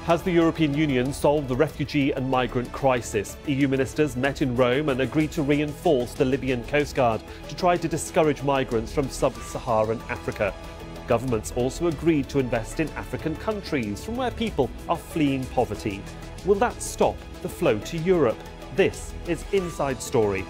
Has the European Union solved the refugee and migrant crisis? EU ministers met in Rome and agreed to reinforce the Libyan Coast Guard to try to discourage migrants from sub-Saharan Africa. Governments also agreed to invest in African countries from where people are fleeing poverty. Will that stop the flow to Europe? This is Inside Story.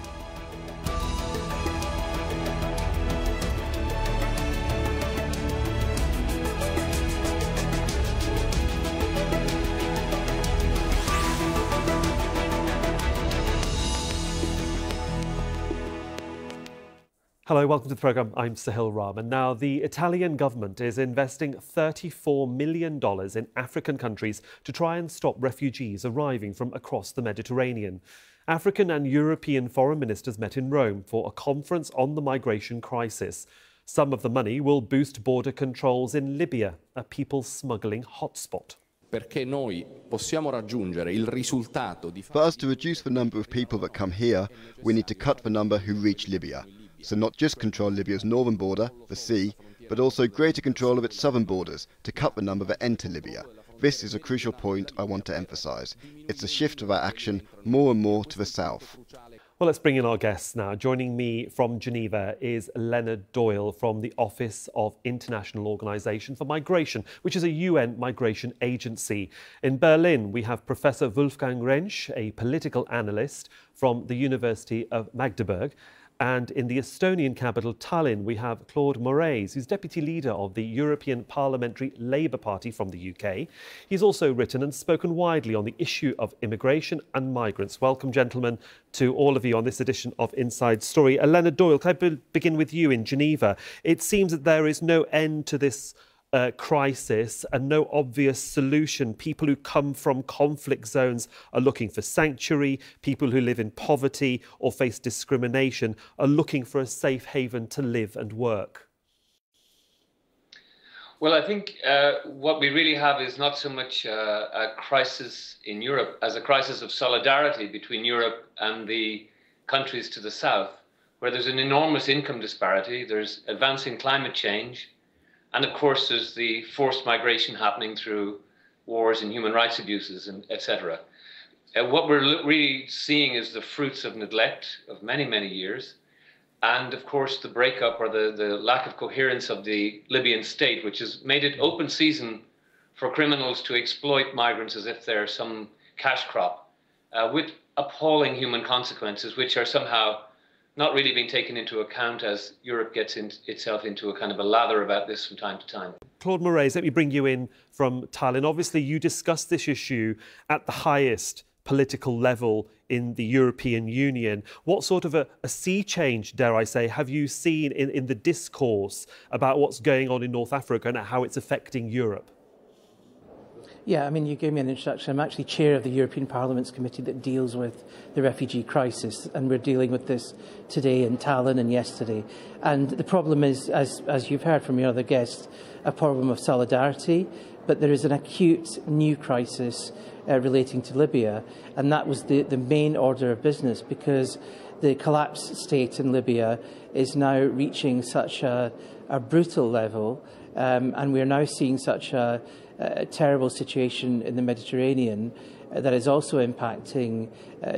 Hello, welcome to the programme. I'm Sohail Rahman. Now, the Italian government is investing $34 million in African countries to try and stop refugees arriving from across the Mediterranean. African and European foreign ministers met in Rome for a conference on the migration crisis. Some of the money will boost border controls in Libya, a people smuggling hotspot. For us to reduce the number of people that come here, we need to cut the number who reach Libya. So not just control Libya's northern border, the sea, but also greater control of its southern borders to cut the number that enter Libya. This is a crucial point I want to emphasise. It's a shift of our action more and more to the south. Well, let's bring in our guests now. Joining me from Geneva is Leonard Doyle from the Office of International Organization for Migration, which is a UN migration agency. In Berlin, we have Professor Wolfgang Renzsch, a political analyst from the University of Magdeburg. And in the Estonian capital, Tallinn, we have Claude Moraes, who's deputy leader of the European Parliamentary Labour Party from the UK. He's also written and spoken widely on the issue of immigration and migrants. Welcome, gentlemen, to all of you on this edition of Inside Story. Leonard Doyle, can I begin with you in Geneva? It seems that there is no end to this crisis and no obvious solution. People who come from conflict zones are looking for sanctuary. People who live in poverty or face discrimination are looking for a safe haven to live and work. Well, I think what we really have is not so much a crisis in Europe as a crisis of solidarity between Europe and the countries to the south, where there's an enormous income disparity, there's advancing climate change, and of course, there's the forced migration happening through wars and human rights abuses, and etc. What we're really seeing is the fruits of neglect of many, many years. And of course, the breakup or the lack of coherence of the Libyan state, which has made it open season for criminals to exploit migrants as if they're some cash crop, with appalling human consequences, which are somehow not really being taken into account as Europe gets itself into a kind of a lather about this from time to time. Claude Moraes, let me bring you in from Tallinn. Obviously, you discussed this issue at the highest political level in the European Union. What sort of a sea change, dare I say, have you seen in the discourse about what's going on in North Africa and how it's affecting Europe? Yeah, I mean, you gave me an introduction. I'm actually chair of the European Parliament's committee that deals with the refugee crisis, and we're dealing with this today in Tallinn and yesterday. And the problem is, as you've heard from your other guests, a problem of solidarity, but there is an acute new crisis relating to Libya, and that was the main order of business, because the collapsed state in Libya is now reaching such a brutal level, and we're now seeing such a terrible situation in the Mediterranean that is also impacting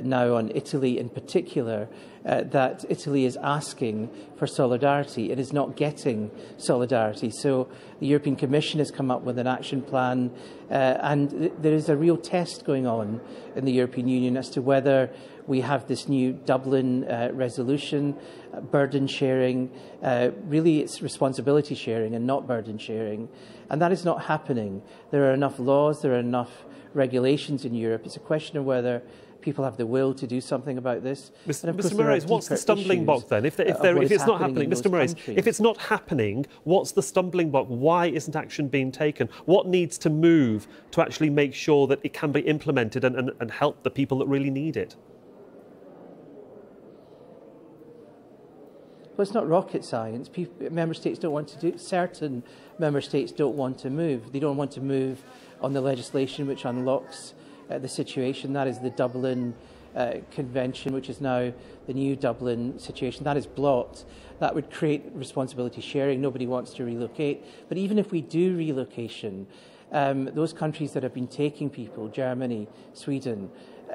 now on Italy in particular, that Italy is asking for solidarity. It is not getting solidarity. So the European Commission has come up with an action plan, and there is a real test going on in the European Union as to whether we have this new Dublin resolution, burden sharing. Really, it's responsibility sharing and not burden sharing. And that is not happening. There are enough laws, there are enough regulations in Europe. It's a question of whether people have the will to do something about this. Mr. Moraes, what's the stumbling block then? If it's not happening, Mr. Moraes, if it's not happening, what's the stumbling block? Why isn't action being taken? What needs to move to actually make sure that it can be implemented and help the people that really need it? Well, it's not rocket science. Member states don't want to do. Certain member states don't want to move. They don't want to move on the legislation which unlocks the situation. That is the Dublin Convention, which is now the new Dublin situation. That is blocked. That would create responsibility sharing. Nobody wants to relocate. But even if we do relocation, Those countries that have been taking people, Germany, Sweden,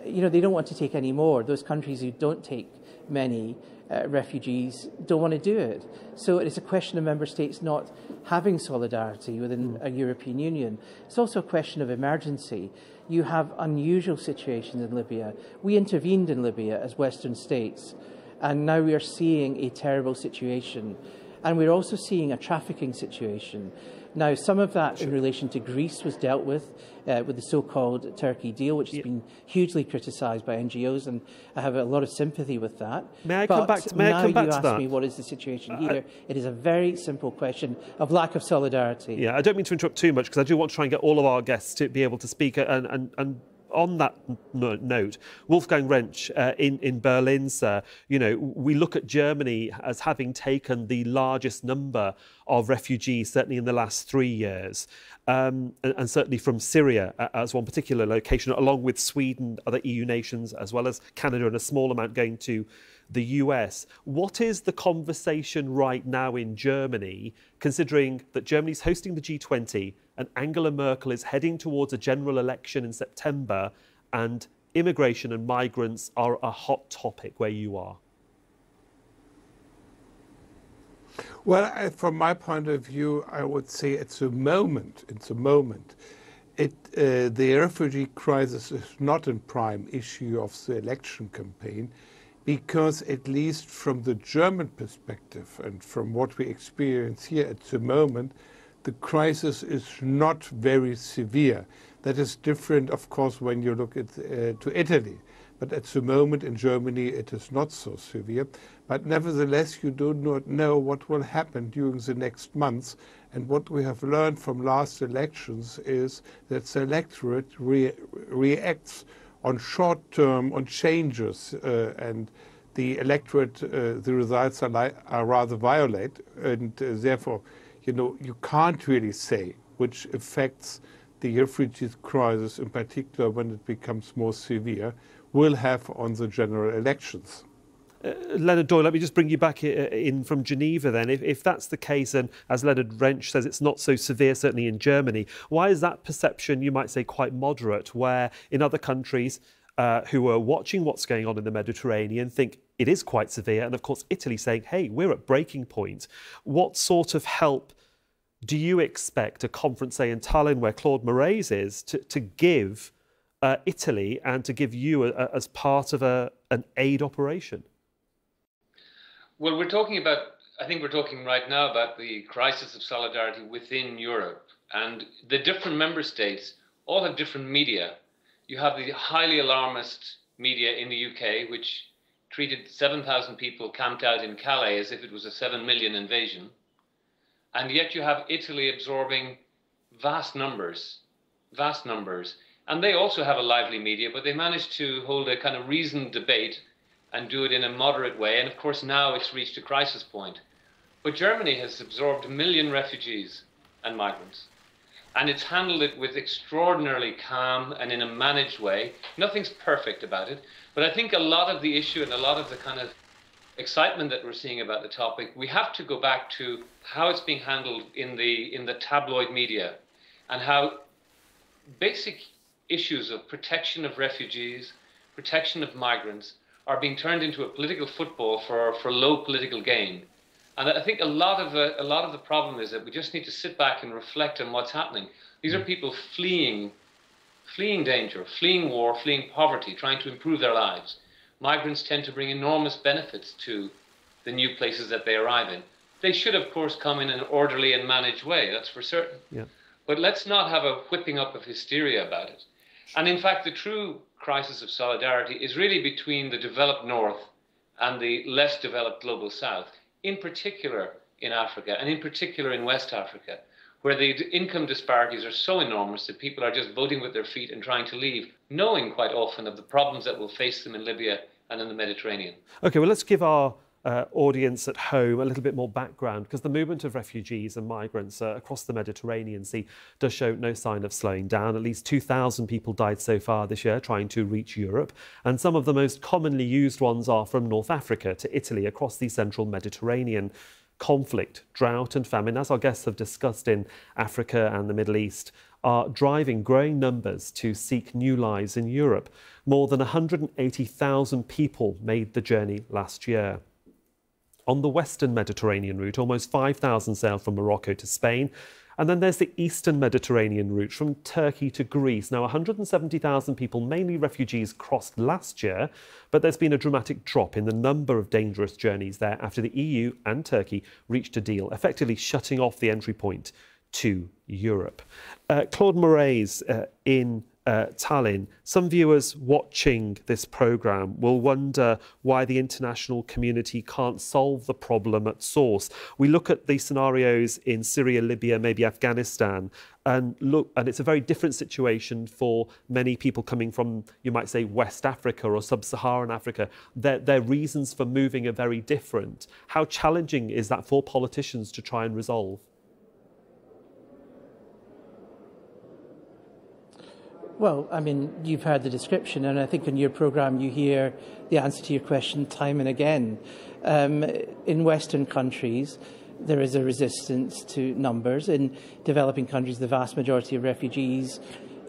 they don't want to take any more. Those countries who don't take many refugees don't want to do it. So it's a question of member states not having solidarity within a European Union. It's also a question of emergency. You have unusual situations in Libya. We intervened in Libya as Western states, and now we are seeing a terrible situation. And we're also seeing a trafficking situation. Now, some of that in relation to Greece was dealt with the so-called Turkey deal, which has been hugely criticised by NGOs, and I have a lot of sympathy with that. May I come back to that? Now you ask me what is the situation here. It is a very simple question of lack of solidarity. Yeah, I don't mean to interrupt too much, because I do want to try and get all of our guests to be able to speak. And on that note, Wolfgang Renzsch in Berlin, sir, we look at Germany as having taken the largest number of refugees, certainly in the last 3 years, and certainly from Syria as one particular location, along with Sweden, other EU nations, as well as Canada, and a small amount going to the US. What is the conversation right now in Germany, considering that Germany's hosting the G20 and Angela Merkel is heading towards a general election in September, and immigration and migrants are a hot topic where you are? Well, from my point of view, I would say it's a moment. The refugee crisis is not a prime issue of the election campaign, because at least from the German perspective and from what we experience here at the moment, the crisis is not very severe. That is different, of course, when you look at to Italy. But at the moment in Germany, it is not so severe. But nevertheless, you do not know what will happen during the next months. And what we have learned from last elections is that the electorate reacts on short term, on changes, and the electorate, the results are rather violent, and therefore, you can't really say which affects the refugee crisis, in particular when it becomes more severe, will have on the general elections. Leonard Doyle, let me just bring you back in from Geneva then. If that's the case, and as Leonard Renzsch says, it's not so severe, certainly in Germany, why is that perception, you might say, quite moderate, where in other countries who are watching what's going on in the Mediterranean think it is quite severe, and of course Italy saying, hey, we're at breaking point? What sort of help do you expect a conference, say, in Tallinn, where Claude Moraes is, to give Italy and to give you as part of an aid operation? Well, I think we're talking right now about the crisis of solidarity within Europe, and the different member states all have different media. You have the highly alarmist media in the UK, which treated 7,000 people camped out in Calais as if it was a 7 million invasion. And yet you have Italy absorbing vast numbers. And they also have a lively media, but they managed to hold a kind of reasoned debate and do it in a moderate way. And of course, now it's reached a crisis point. But Germany has absorbed 1 million refugees and migrants. And it's handled it with extraordinarily calm and in a managed way. Nothing's perfect about it. But I think a lot of the issue and a lot of the kind of excitement that we're seeing about the topic, we have to go back to how it's being handled in the tabloid media, and how basic issues of protection of refugees, protection of migrants are being turned into a political football for low political gain. And I think a lot of the problem is that we just need to sit back and reflect on what's happening. These are people fleeing danger, fleeing war, fleeing poverty, trying to improve their lives. Migrants tend to bring enormous benefits to the new places that they arrive in. They should, of course, come in an orderly and managed way, that's for certain. Yeah. But let's not have a whipping up of hysteria about it. And in fact, the true crisis of solidarity is really between the developed North and the less developed global South, in particular in Africa, and in particular in West Africa, where the income disparities are so enormous that people are just voting with their feet and trying to leave, knowing quite often of the problems that will face them in Libya and in the Mediterranean. OK, well, let's give our audience at home a little bit more background, because the movement of refugees and migrants across the Mediterranean Sea does show no sign of slowing down. At least 2,000 people died so far this year trying to reach Europe, and some of the most commonly used ones are from North Africa to Italy across the central Mediterranean. Conflict, drought and famine, as our guests have discussed in Africa and the Middle East, are driving growing numbers to seek new lives in Europe. More than 180,000 people made the journey last year. On the western Mediterranean route, almost 5,000 sailed from Morocco to Spain. And then there's the eastern Mediterranean route from Turkey to Greece. Now, 170,000 people, mainly refugees, crossed last year, but there's been a dramatic drop in the number of dangerous journeys there after the EU and Turkey reached a deal, effectively shutting off the entry point to Europe. Claude Moraes in Tallinn. Some viewers watching this programme will wonder why the international community can't solve the problem at source. We look at the scenarios in Syria, Libya, maybe Afghanistan, and it's a very different situation for many people coming from, you might say, West Africa or Sub-Saharan Africa. Their reasons for moving are very different. How challenging is that for politicians to try and resolve? Well, I mean, you've heard the description, and I think in your programme you hear the answer to your question time and again. In Western countries, there is a resistance to numbers. In developing countries, the vast majority of refugees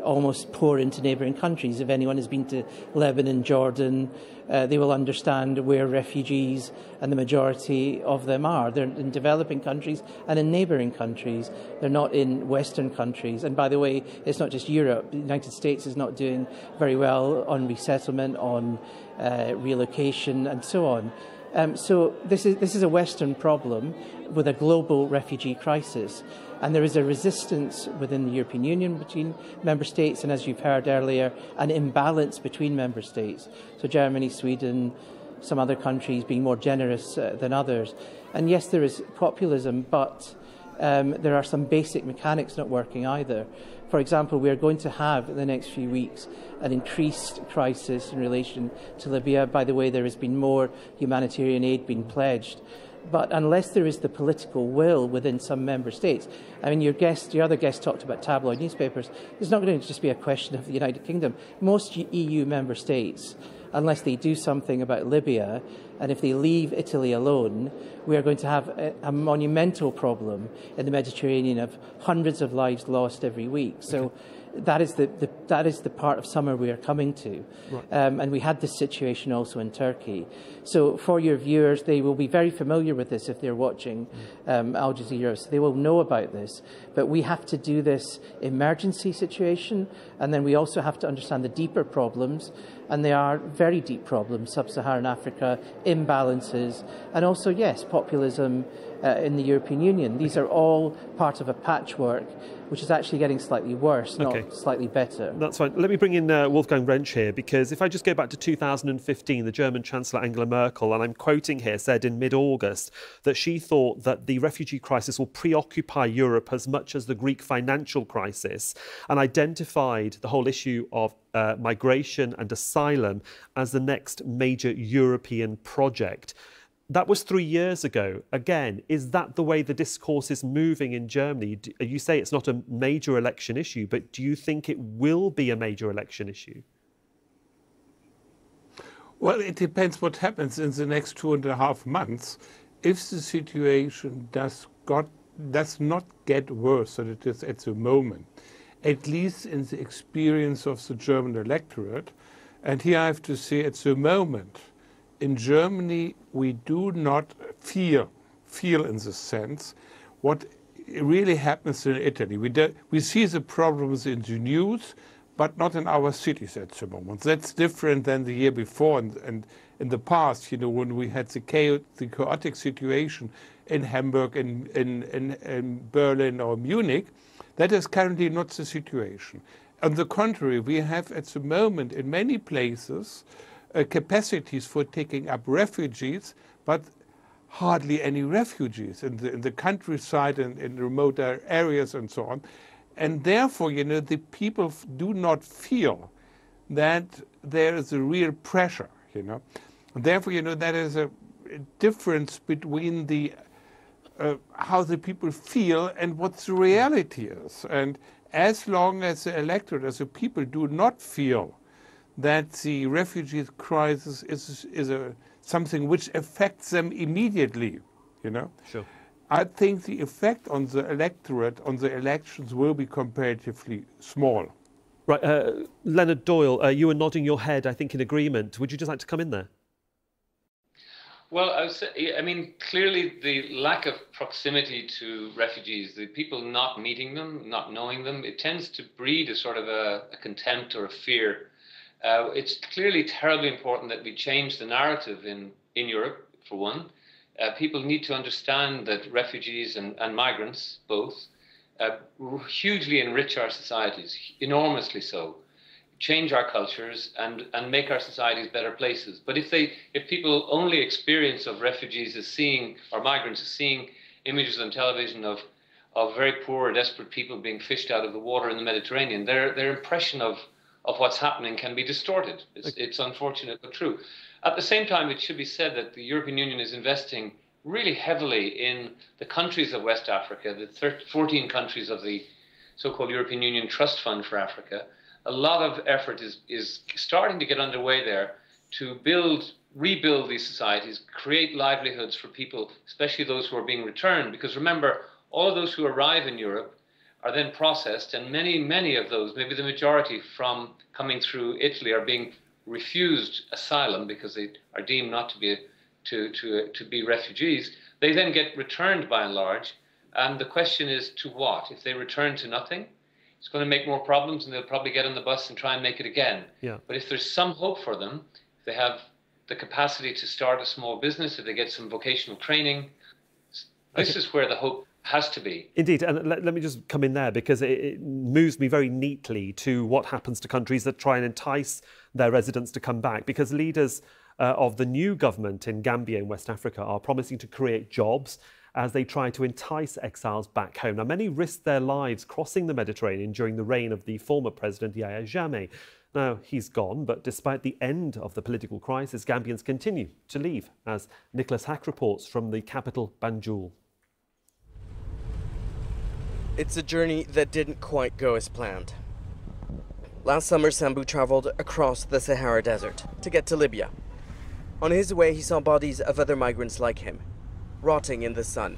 almost pour into neighbouring countries. If anyone has been to Lebanon, Jordan, they will understand where refugees and the majority of them are. They're in developing countries and in neighbouring countries. They're not in Western countries. And by the way, it's not just Europe. The United States is not doing very well on resettlement, on relocation and so on. So this is a Western problem with a global refugee crisis. And there is a resistance within the European Union between member states, and as you've heard earlier, an imbalance between member states. So Germany, Sweden, some other countries being more generous than others. And yes, there is populism, but there are some basic mechanics not working either. For example, we are going to have in the next few weeks an increased crisis in relation to Libya. By the way, there has been more humanitarian aid being pledged. But unless there is the political will within some member states, I mean, your other guest talked about tabloid newspapers. It's not going to just be a question of the United Kingdom. Most EU member states, unless they do something about Libya, and if they leave Italy alone, we are going to have a monumental problem in the Mediterranean of hundreds of lives lost every week. So that is the part of summer we are coming to. Right. And we had this situation also in Turkey. So for your viewers, they will be very familiar with this if they're watching Al Jazeera, so they will know about this. But we have to do this emergency situation, and then we also have to understand the deeper problems, and they are very deep problems: Sub-Saharan Africa, imbalances, and also, yes, populism in the European Union. These are all part of a patchwork which is actually getting slightly worse, not slightly better. That's fine. Let me bring in Wolfgang Renzsch here, because if I just go back to 2015, the German Chancellor Angela Merkel, and I'm quoting here, said in mid-August that she thought that the refugee crisis will preoccupy Europe as much as the Greek financial crisis, and identified the whole issue of migration and asylum as the next major European project. That was 3 years ago. Again, is that the way the discourse is moving in Germany? You say it's not a major election issue, but do you think it will be a major election issue? Well, it depends what happens in the next 2.5 months. If the situation does not get worse than it is at the moment, at least in the experience of the German electorate, and here I have to say at the moment, in Germany, we do not feel in the sense what really happens in Italy. We see the problems in the news, but not in our cities at the moment. That's different than the year before and in the past, you know, when we had the chaotic situation in Hamburg, in Berlin or Munich. That is currently not the situation. On the contrary, we have at the moment in many places capacities for taking up refugees, but hardly any refugees in the countryside and in remote areas and so on. And therefore, you know, the people do not feel that there is a real pressure, you know. And therefore, you know, that is a difference between the how the people feel and what the reality is. And as long as the electorate, as the people do not feel that the refugee crisis is something which affects them immediately, you know. Sure. I think the effect on the electorate, on the elections, will be comparatively small. Right, Leonard Doyle, you were nodding your head, I think, in agreement. Would you just like to come in there? Well, I mean, clearly the lack of proximity to refugees, the people not meeting them, not knowing them, it tends to breed a sort of a contempt or a fear. It's clearly terribly important that we change the narrative in Europe, for one. People need to understand that refugees and migrants, both, hugely enrich our societies, enormously so, change our cultures and make our societies better places. But if people only experience of refugees as seeing, or migrants as seeing images on television of very poor, desperate people being fished out of the water in the Mediterranean, their impression of what's happening can be distorted. It's unfortunate but true. At the same time, it should be said that the European Union is investing really heavily in the countries of West Africa, the 14 countries of the so-called European Union Trust Fund for Africa. A lot of effort is starting to get underway there to rebuild these societies, create livelihoods for people, especially those who are being returned. Because remember, all of those who arrive in Europe are then processed, and many of those, maybe the majority from coming through Italy, are being refused asylum because they are deemed not to be refugees. They then get returned by and large, and the question is to what? If they return to nothing, it's going to make more problems, and they'll probably get on the bus and try and make it again. Yeah. But if there's some hope for them, if they have the capacity to start a small business, if they get some vocational training, this is where the hope has to be. Indeed, and let me just come in there, because it moves me very neatly to what happens to countries that try and entice their residents to come back, because leaders of the new government in Gambia in West Africa are promising to create jobs as they try to entice exiles back home. Now, many risked their lives crossing the Mediterranean during the reign of the former president Yahya Jammeh. Now, he's gone, but despite the end of the political crisis, Gambians continue to leave, as Nicholas Hack reports from the capital, Banjul. It's a journey that didn't quite go as planned. Last summer, Sambu traveled across the Sahara Desert to get to Libya. On his way, he saw bodies of other migrants like him, rotting in the sun.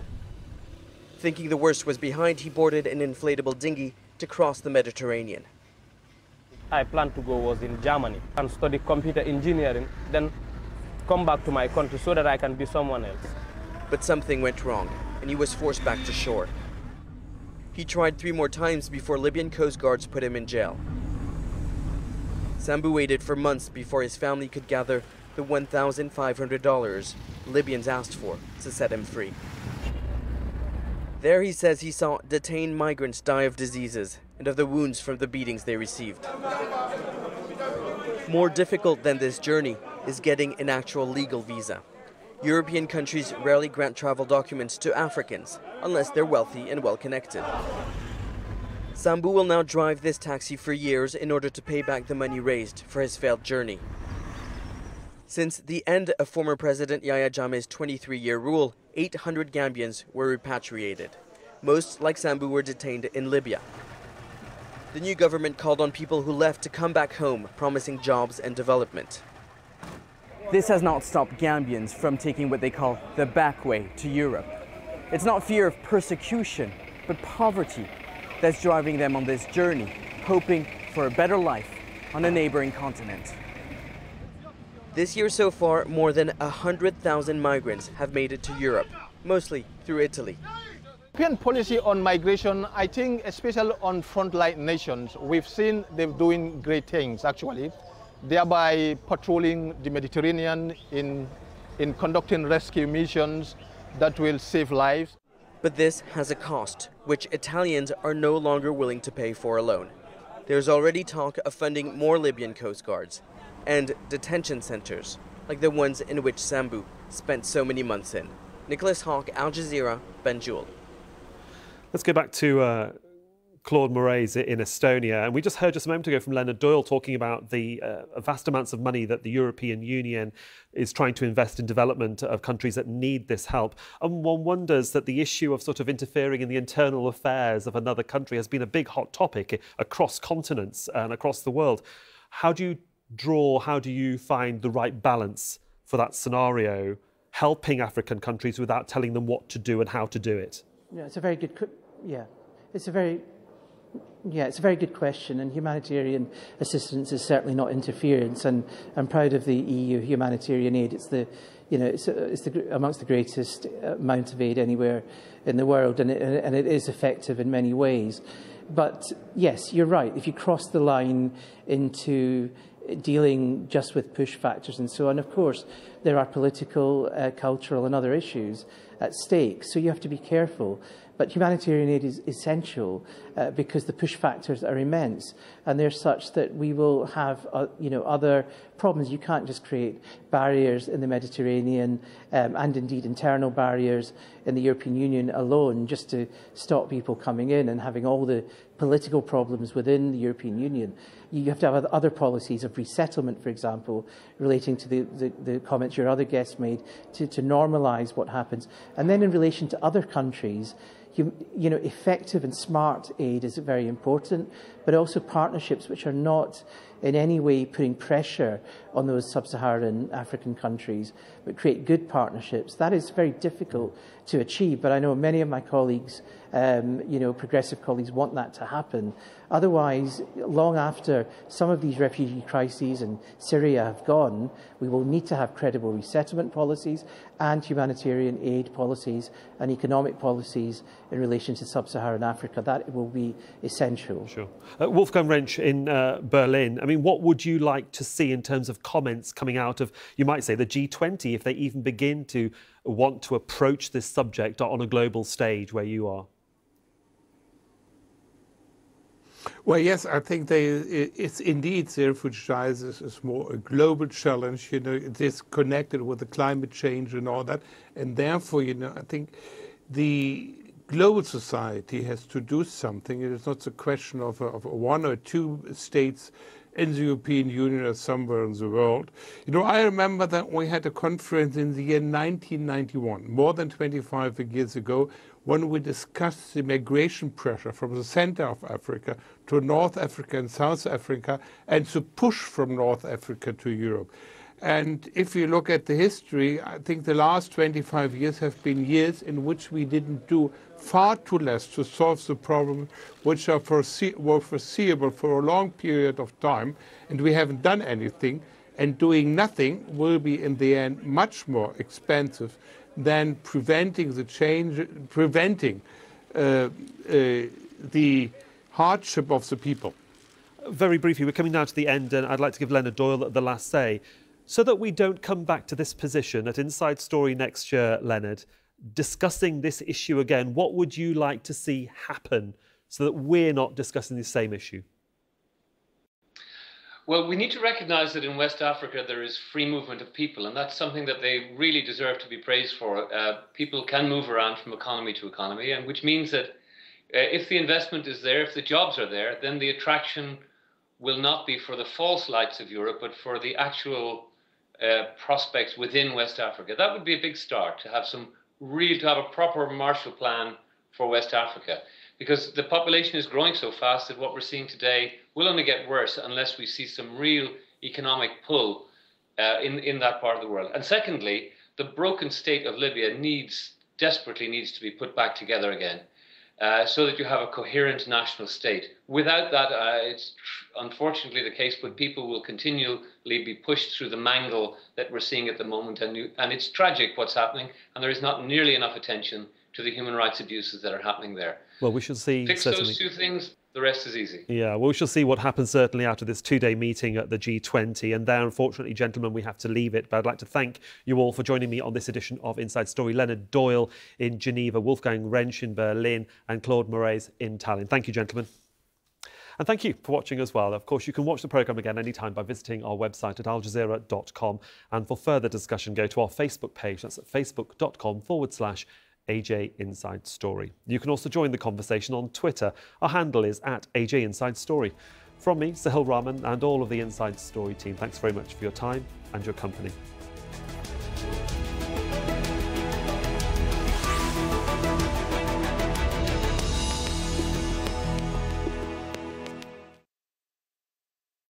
Thinking the worst was behind, he boarded an inflatable dinghy to cross the Mediterranean. I planned to go was in Germany and study computer engineering, then come back to my country so that I can be someone else. But something went wrong, and he was forced back to shore. He tried 3 more times before Libyan Coast Guards put him in jail. Sambu waited for months before his family could gather the $1,500 Libyans asked for to set him free. There he says he saw detained migrants die of diseases and of the wounds from the beatings they received. More difficult than this journey is getting an actual legal visa. European countries rarely grant travel documents to Africans unless they're wealthy and well-connected. Sambu will now drive this taxi for years in order to pay back the money raised for his failed journey. Since the end of former President Yahya Jammeh's 23-year rule, 800 Gambians were repatriated. Most, like Sambu, were detained in Libya. The new government called on people who left to come back home, promising jobs and development. This has not stopped Gambians from taking what they call the back way to Europe. It's not fear of persecution, but poverty that's driving them on this journey, hoping for a better life on a neighboring continent. This year so far, more than 100,000 migrants have made it to Europe, mostly through Italy. European policy on migration, I think, especially on frontline nations, we've seen them doing great things, actually, thereby patrolling the Mediterranean in conducting rescue missions that will save lives. But this has a cost, which Italians are no longer willing to pay for alone. There's already talk of funding more Libyan coast guards and detention centers, like the ones in which Sambu spent so many months in. Nicholas Hawk, Al Jazeera, Banjul. Let's go back to Claude Moraes in Estonia. And we just heard just a moment ago from Leonard Doyle talking about the vast amounts of money that the European Union is trying to invest in development of countries that need this help. And one wonders that the issue of sort of interfering in the internal affairs of another country has been a big hot topic across continents and across the world. How do you find the right balance for that scenario, helping African countries without telling them what to do and how to do it? Yeah, it's a very good. It's a very good question, and humanitarian assistance is certainly not interference. And I'm proud of the EU humanitarian aid. It's amongst the greatest amount of aid anywhere in the world, and it is effective in many ways. But yes, you're right. If you cross the line into dealing just with push factors and so on, of course, there are political, cultural and other issues at stake. So you have to be careful. But humanitarian aid is essential because the push factors are immense, and they're such that we will have other problems. You can't just create barriers in the Mediterranean and indeed internal barriers in the European Union alone just to stop people coming in and having all the political problems within the European Union. You have to have other policies of resettlement, for example, relating to the comments your other guests made, to normalise what happens. And then in relation to other countries, effective and smart aid is very important, but also partnerships which are not in any way putting pressure on those sub-Saharan African countries, but create good partnerships. That is very difficult to achieve, but I know many of my colleagues, progressive colleagues, want that to happen. Otherwise, long after some of these refugee crises in Syria have gone, we will need to have credible resettlement policies and humanitarian aid policies and economic policies in relation to sub-Saharan Africa. That will be essential. Sure. Wolfgang Renzsch in Berlin, I mean, what would you like to see in terms of comments coming out of, you might say, the G20, if they even begin to want to approach this subject on a global stage where you are? Well, yes, I think it's indeed the refugee crisis is more a global challenge. It is connected with the climate change and all that, and therefore, I think the global society has to do something. It is not a question of one or two states in the European Union or somewhere in the world. I remember that we had a conference in the year 1991, more than 25 years ago, when we discussed the migration pressure from the center of Africa to North Africa and South Africa, and to push from North Africa to Europe. And if you look at the history, I think the last 25 years have been years in which we didn't do far too less to solve the problem, which were foreseeable for a long period of time, and we haven't done anything. And doing nothing will be, in the end, much more expensive than preventing the hardship of the people. Very briefly, we're coming now to the end, and I'd like to give Leonard Doyle the last say. So that we don't come back to this position at Inside Story next year, Leonard, discussing this issue again, what would you like to see happen so that we're not discussing the same issue? Well, we need to recognise that in West Africa there is free movement of people, and that's something that they really deserve to be praised for. People can move around from economy to economy, and which means that if the investment is there, if the jobs are there, then the attraction will not be for the false lights of Europe, but for the actual prospects within West Africa. That would be a big start, to have a proper Marshall Plan for West Africa, because the population is growing so fast that what we're seeing today will only get worse unless we see some real economic pull in that part of the world. And secondly, the broken state of Libya desperately needs to be put back together again, so that you have a coherent national state. Without that, it's unfortunately the case, but people will continually be pushed through the mangle that we're seeing at the moment. And it's tragic what's happening, and there is not nearly enough attention to the human rights abuses that are happening there. Well, we shall see. Fix those two things, the rest is easy. Yeah, well, we shall see what happens certainly after this two-day meeting at the G20. And there, unfortunately, gentlemen, we have to leave it. But I'd like to thank you all for joining me on this edition of Inside Story. Leonard Doyle in Geneva, Wolfgang Renzsch in Berlin, and Claude Moraes in Tallinn. Thank you, gentlemen. And thank you for watching as well. Of course, you can watch the programme again anytime by visiting our website at aljazeera.com. And for further discussion, go to our Facebook page. That's at facebook.com/AJ Inside Story. You can also join the conversation on Twitter. Our handle is at AJ Inside Story. From me, Sohail, Rahman, and all of the Inside Story team, thanks very much for your time and your company.